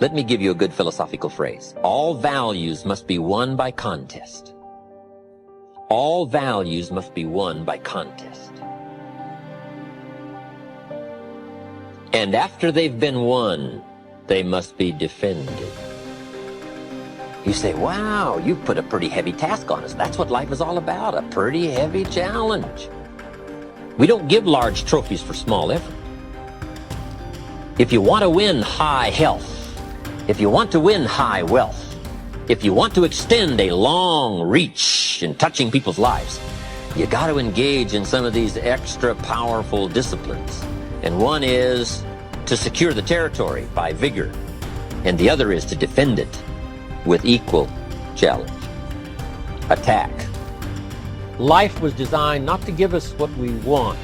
Let me give you a good philosophical phrase. All values must be won by contest. All values must be won by contest. And after they've been won, they must be defended. You say, wow, you put a pretty heavy task on us. That's what life is all about, a pretty heavy challenge. We don't give large trophies for small effort. If you want to win high health, if you want to win high wealth, if you want to extend a long reach in touching people's lives, you got to engage in some of these extra powerful disciplines. And one is to secure the territory by vigor, and the other is to defend it with equal challenge. Attack. Life was designed not to give us what we want,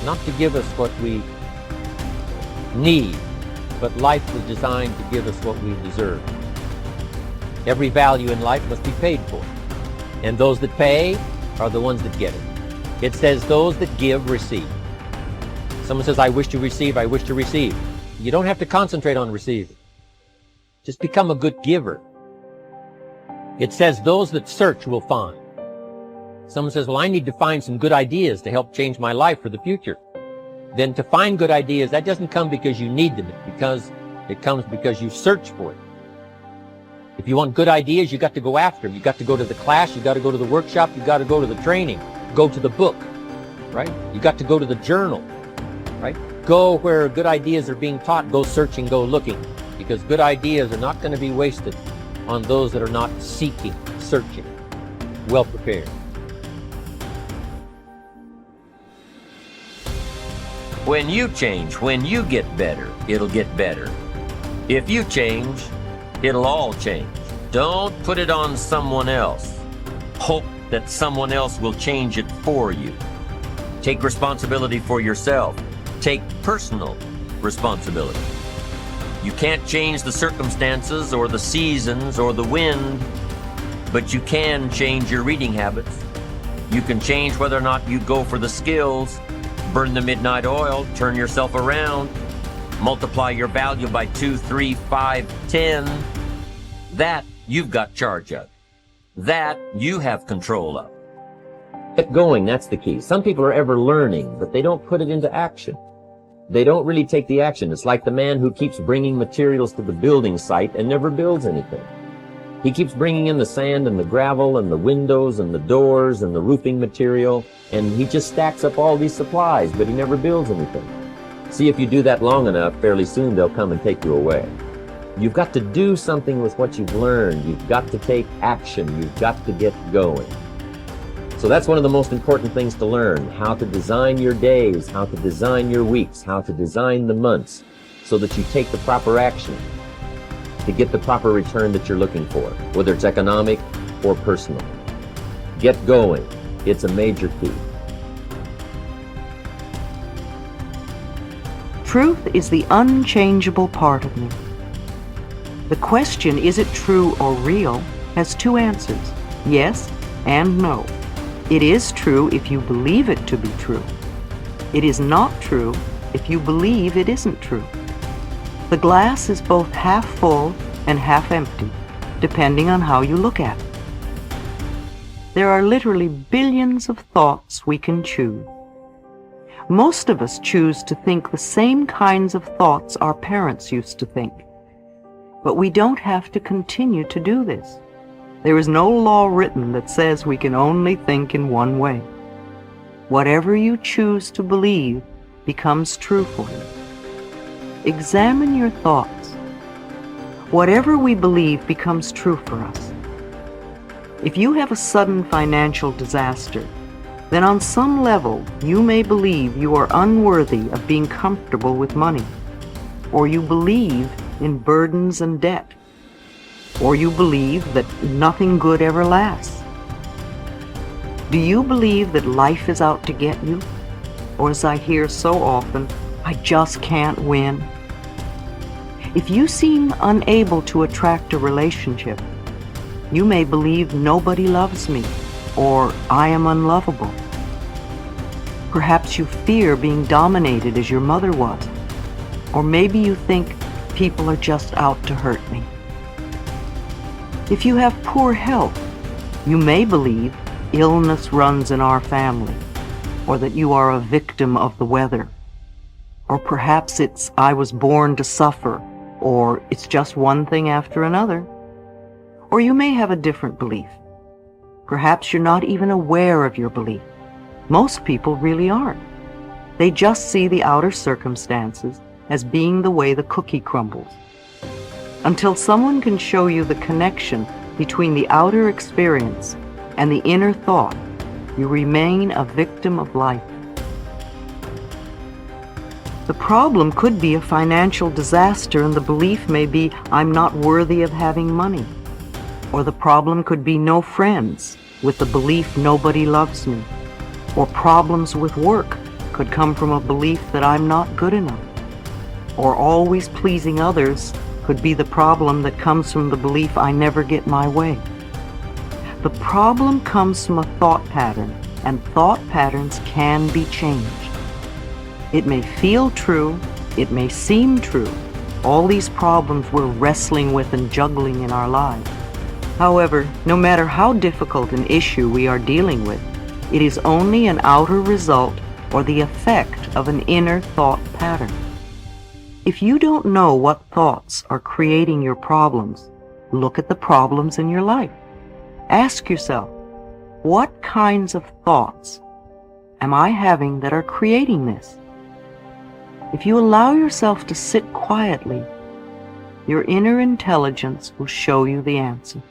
not to give us what we need, but life was designed to give us what we deserve. Every value in life must be paid for, and those that pay are the ones that get it. It says those that give receive. Someone says, I wish to receive, I wish to receive. You don't have to concentrate on receiving. Just become a good giver. It says those that search will find. Someone says, well, I need to find some good ideas to help change my life for the future. Then to find good ideas, that doesn't come because you need them. It comes because you search for it. If you want good ideas, you got to go after them. You got to go to the class, you got to go to the workshop, you got to go to the training, go to the book, right? You got to go to the journal, right? Go where good ideas are being taught, go searching, go looking, because good ideas are not going to be wasted on those that are not seeking, searching, well prepared. When you change, when you get better, it'll get better. If you change, it'll all change. Don't put it on someone else. Hope that someone else will change it for you. Take responsibility for yourself. Take personal responsibility. You can't change the circumstances or the seasons or the wind, but you can change your reading habits. You can change whether or not you go for the skills, burn the midnight oil, turn yourself around, multiply your value by 2, 3, 5, 10. That you've got charge of. That you have control of. Get going, that's the key. Some people are ever learning, but they don't put it into action. They don't really take the action. It's like the man who keeps bringing materials to the building site and never builds anything. He keeps bringing in the sand and the gravel and the windows and the doors and the roofing material, and he just stacks up all these supplies, but he never builds anything. See, if you do that long enough, fairly soon they'll come and take you away. You've got to do something with what you've learned. You've got to take action. You've got to get going. So that's one of the most important things to learn, how to design your days, how to design your weeks, how to design the months, so that you take the proper action to get the proper return that you're looking for, whether it's economic or personal. Get going. It's a major key. Truth is the unchangeable part of me. The question, is it true or real, has two answers, yes and no. It is true if you believe it to be true. It is not true if you believe it isn't true. The glass is both half full and half empty, depending on how you look at it. There are literally billions of thoughts we can choose. Most of us choose to think the same kinds of thoughts our parents used to think. But we don't have to continue to do this. There is no law written that says we can only think in one way. Whatever you choose to believe becomes true for you. Examine your thoughts. Whatever we believe becomes true for us. If you have a sudden financial disaster, then on some level you may believe you are unworthy of being comfortable with money, or you believe in burdens and debt, or you believe that nothing good ever lasts. Do you believe that life is out to get you? Or, as I hear so often, I just can't win? If you seem unable to attract a relationship, you may believe nobody loves me, or I am unlovable. Perhaps you fear being dominated as your mother was, or maybe you think people are just out to hurt me. If you have poor health, you may believe illness runs in our family, or that you are a victim of the weather. Or perhaps it's I was born to suffer, or it's just one thing after another. Or you may have a different belief. Perhaps you're not even aware of your belief. Most people really aren't. They just see the outer circumstances as being the way the cookie crumbles. Until someone can show you the connection between the outer experience and the inner thought, you remain a victim of life. The problem could be a financial disaster, and the belief may be, I'm not worthy of having money. Or the problem could be no friends, with the belief nobody loves me. Or problems with work could come from a belief that I'm not good enough. Or always pleasing others could be the problem that comes from the belief I never get my way. The problem comes from a thought pattern, and thought patterns can be changed. It may feel true, it may seem true, all these problems we're wrestling with and juggling in our lives. However, no matter how difficult an issue we are dealing with, it is only an outer result or the effect of an inner thought pattern. If you don't know what thoughts are creating your problems, look at the problems in your life. Ask yourself, what kinds of thoughts am I having that are creating this? If you allow yourself to sit quietly, your inner intelligence will show you the answer.